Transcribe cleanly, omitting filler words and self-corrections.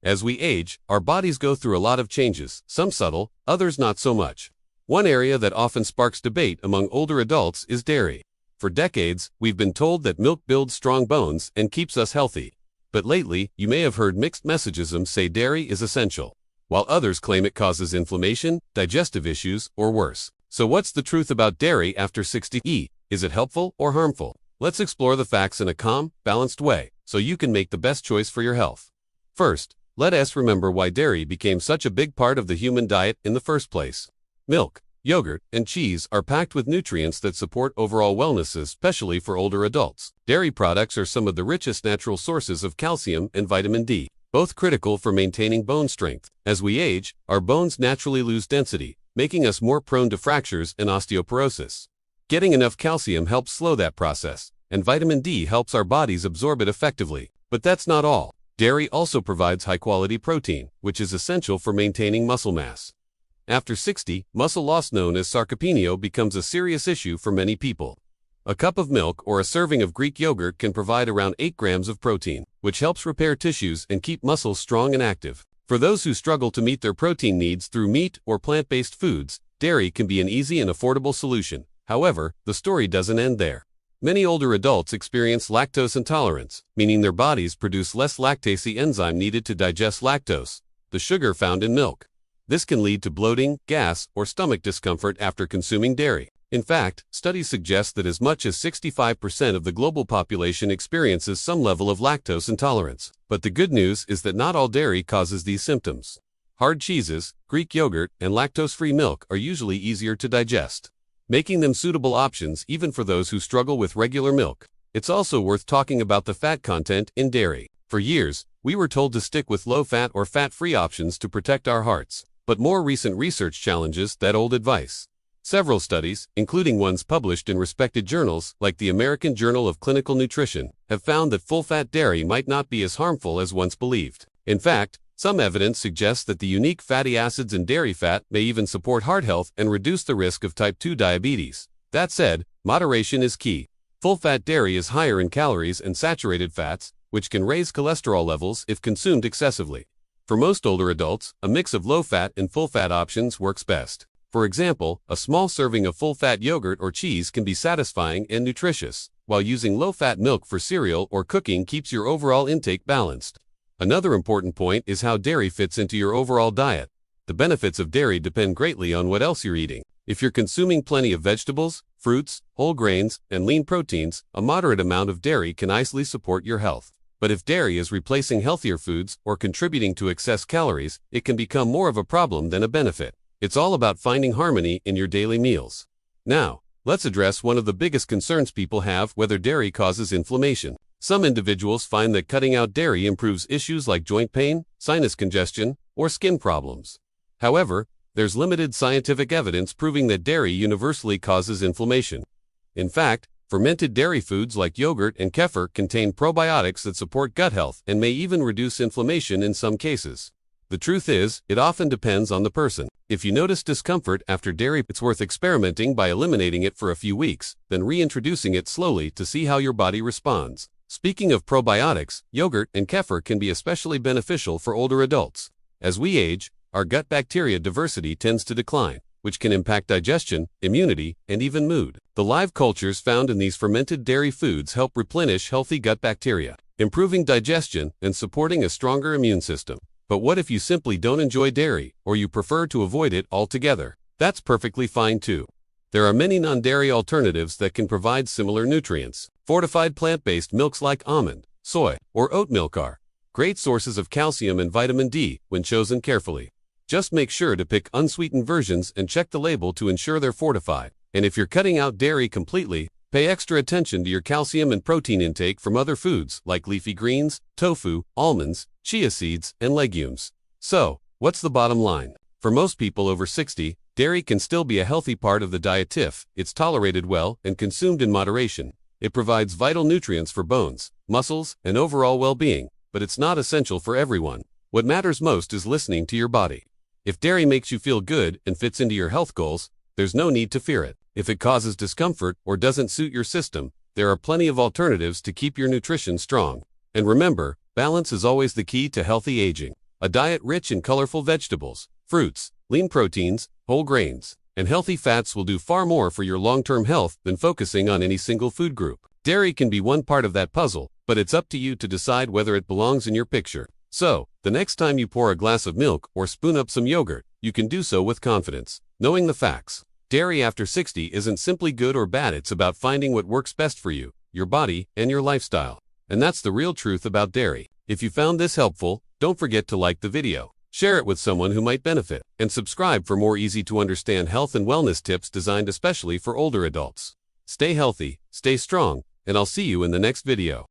As we age, our bodies go through a lot of changes, some subtle, others not so much. One area that often sparks debate among older adults is dairy. For decades, we've been told that milk builds strong bones and keeps us healthy. But lately, you may have heard mixed messages say dairy is essential, while others claim it causes inflammation, digestive issues, or worse. So what's the truth about dairy after 60? Is it helpful or harmful? Let's explore the facts in a calm, balanced way, so you can make the best choice for your health. First, let us remember why dairy became such a big part of the human diet in the first place. Milk, yogurt, and cheese are packed with nutrients that support overall wellness, especially for older adults. Dairy products are some of the richest natural sources of calcium and vitamin D, both critical for maintaining bone strength. As we age, our bones naturally lose density, making us more prone to fractures and osteoporosis. Getting enough calcium helps slow that process, and vitamin D helps our bodies absorb it effectively. But that's not all. Dairy also provides high-quality protein, which is essential for maintaining muscle mass. After 60, muscle loss known as sarcopenia becomes a serious issue for many people. A cup of milk or a serving of Greek yogurt can provide around 8 grams of protein, which helps repair tissues and keep muscles strong and active. For those who struggle to meet their protein needs through meat or plant-based foods, dairy can be an easy and affordable solution. However, the story doesn't end there. Many older adults experience lactose intolerance, meaning their bodies produce less lactase enzyme needed to digest lactose, the sugar found in milk. This can lead to bloating, gas, or stomach discomfort after consuming dairy. In fact, studies suggest that as much as 65% of the global population experiences some level of lactose intolerance. But the good news is that not all dairy causes these symptoms. Hard cheeses, Greek yogurt, and lactose-free milk are usually easier to digest, making them suitable options even for those who struggle with regular milk. It's also worth talking about the fat content in dairy. For years, we were told to stick with low-fat or fat-free options to protect our hearts. But more recent research challenges that old advice. Several studies, including ones published in respected journals like the American Journal of Clinical Nutrition, have found that full-fat dairy might not be as harmful as once believed. In fact, some evidence suggests that the unique fatty acids in dairy fat may even support heart health and reduce the risk of type 2 diabetes. That said, moderation is key. Full-fat dairy is higher in calories and saturated fats, which can raise cholesterol levels if consumed excessively. For most older adults, a mix of low-fat and full-fat options works best. For example, a small serving of full-fat yogurt or cheese can be satisfying and nutritious, while using low-fat milk for cereal or cooking keeps your overall intake balanced. Another important point is how dairy fits into your overall diet. The benefits of dairy depend greatly on what else you're eating. If you're consuming plenty of vegetables, fruits, whole grains, and lean proteins, a moderate amount of dairy can easily support your health. But if dairy is replacing healthier foods or contributing to excess calories, it can become more of a problem than a benefit. It's all about finding harmony in your daily meals. Now, let's address one of the biggest concerns people have: whether dairy causes inflammation. Some individuals find that cutting out dairy improves issues like joint pain, sinus congestion, or skin problems. However, there's limited scientific evidence proving that dairy universally causes inflammation. In fact, fermented dairy foods like yogurt and kefir contain probiotics that support gut health and may even reduce inflammation in some cases. The truth is, it often depends on the person. If you notice discomfort after dairy, it's worth experimenting by eliminating it for a few weeks, then reintroducing it slowly to see how your body responds. Speaking of probiotics, yogurt and kefir can be especially beneficial for older adults. As we age, our gut bacteria diversity tends to decline, which can impact digestion, immunity, and even mood. The live cultures found in these fermented dairy foods help replenish healthy gut bacteria, improving digestion and supporting a stronger immune system. But what if you simply don't enjoy dairy, or you prefer to avoid it altogether? That's perfectly fine too. There are many non-dairy alternatives that can provide similar nutrients. Fortified plant-based milks like almond, soy, or oat milk are great sources of calcium and vitamin D when chosen carefully. Just make sure to pick unsweetened versions and check the label to ensure they're fortified. And if you're cutting out dairy completely, pay extra attention to your calcium and protein intake from other foods like leafy greens, tofu, almonds, chia seeds, and legumes. So, what's the bottom line? For most people over 60, dairy can still be a healthy part of the diet if it's tolerated well and consumed in moderation. It provides vital nutrients for bones, muscles, and overall well-being, but it's not essential for everyone. What matters most is listening to your body. If dairy makes you feel good and fits into your health goals, there's no need to fear it. If it causes discomfort or doesn't suit your system, there are plenty of alternatives to keep your nutrition strong. And remember, balance is always the key to healthy aging. A diet rich in colorful vegetables, fruits, lean proteins, whole grains, and healthy fats will do far more for your long-term health than focusing on any single food group. Dairy can be one part of that puzzle, but it's up to you to decide whether it belongs in your picture. So, the next time you pour a glass of milk or spoon up some yogurt, you can do so with confidence, knowing the facts. Dairy after 60 isn't simply good or bad, it's about finding what works best for you, your body, and your lifestyle. And that's the real truth about dairy. If you found this helpful, don't forget to like the video, share it with someone who might benefit, and subscribe for more easy-to-understand health and wellness tips designed especially for older adults. Stay healthy, stay strong, and I'll see you in the next video.